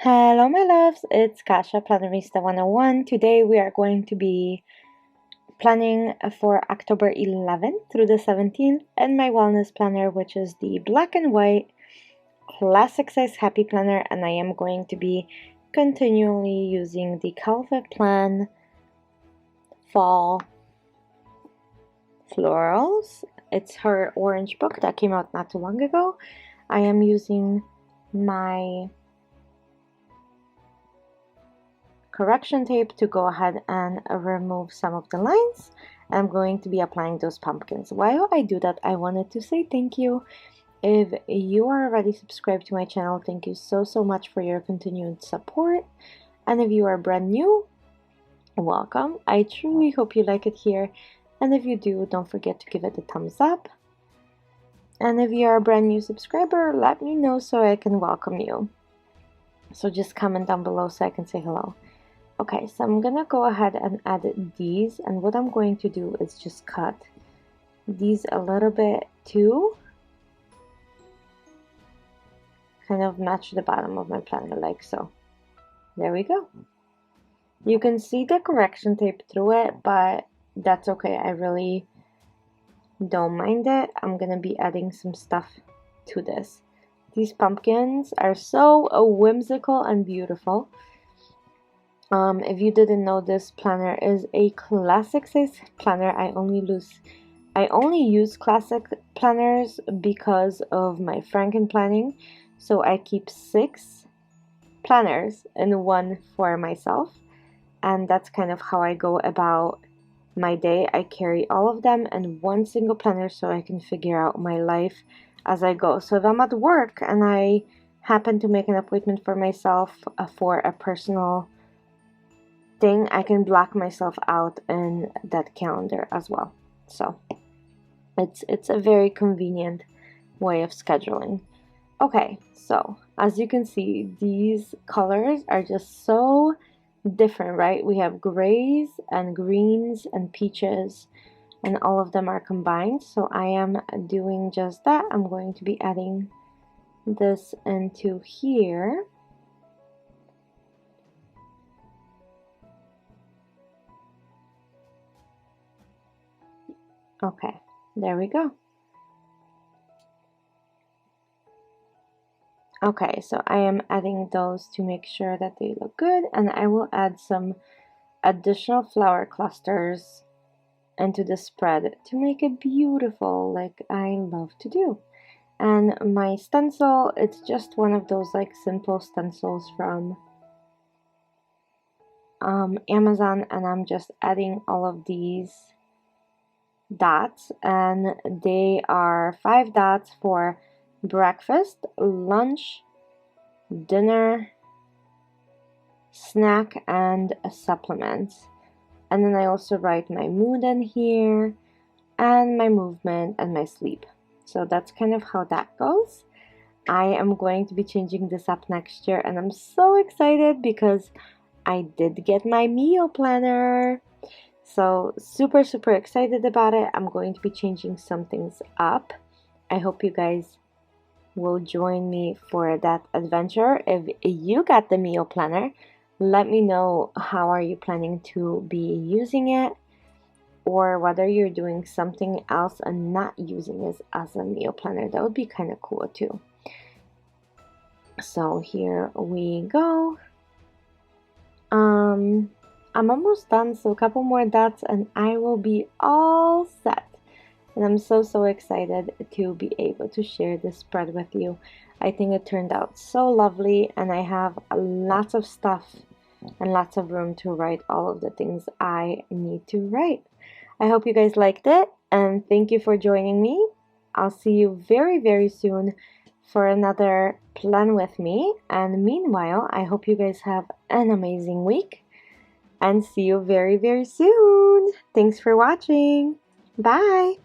Hello my loves, it's Kasha, Plannerista 101. Today we are going to be planning for October 11th through the 17th and my wellness planner, which is the black and white classic size happy planner, and I am going to be continually using the kellofaplan fall florals. It's her orange book that came out not too long ago. I am using my correction tape to go ahead and remove some of the lines. I'm going to be applying those pumpkins. While I do that, I wanted to say thank you. If you are already subscribed to my channel, thank you so much for your continued support. And if you are brand new, welcome. I truly hope you like it here. And if you do, don't forget to give it a thumbs up. And if you are a brand new subscriber, let me know so I can welcome you. So just comment down below so I can say hello. Okay, so I'm gonna go ahead and add these, and what I'm going to do is just cut these a little bit to kind of match the bottom of my planner, like so. There we go. You can see the correction tape through it, but that's okay. I really don't mind it. I'm gonna be adding some stuff to this. These pumpkins are so whimsical and beautiful. If you didn't know, this planner is a classic size planner. I only use classic planners because of my Franken planning. So I keep 6 planners and one for myself. And that's kind of how I go about my day. I carry all of them in one single planner so I can figure out my life as I go. So if I'm at work and I happen to make an appointment for myself for a personal thing, I can block myself out in that calendar as well. So it's a very convenient way of scheduling. Okay, so as you can see, these colors are just so different, right? We have grays and greens and peaches, and all of them are combined. So I am doing just that. I'm going to be adding this into here. Okay, there we go. Okay, so I am adding those to make sure that they look good, and I will add some additional flower clusters into the spread to make it beautiful, like I love to do. And my stencil, it's just one of those like simple stencils from Amazon, and I'm just adding all of these dots, and they are 5 dots for breakfast, lunch, dinner, snack, and supplements. And then I also write my mood in here, and my movement, and my sleep. So that's kind of how that goes. I am going to be changing this up next year, and I'm so excited because I did get my meal planner. So super excited about it. I'm going to be changing some things up. I hope you guys will join me for that adventure. If you got the meal planner, let me know how are you planning to be using it, or whether you're doing something else and not using it as a meal planner. That would be kind of cool too. So here we go. I'm almost done, so a couple more dots and I will be all set. And I'm so excited to be able to share this spread with you. I think it turned out so lovely, and I have lots of stuff and lots of room to write all of the things I need to write. I hope you guys liked it, and thank you for joining me. I'll see you very soon for another plan with me. And meanwhile, I hope you guys have an amazing week, and see you very soon. Thanks for watching. Bye.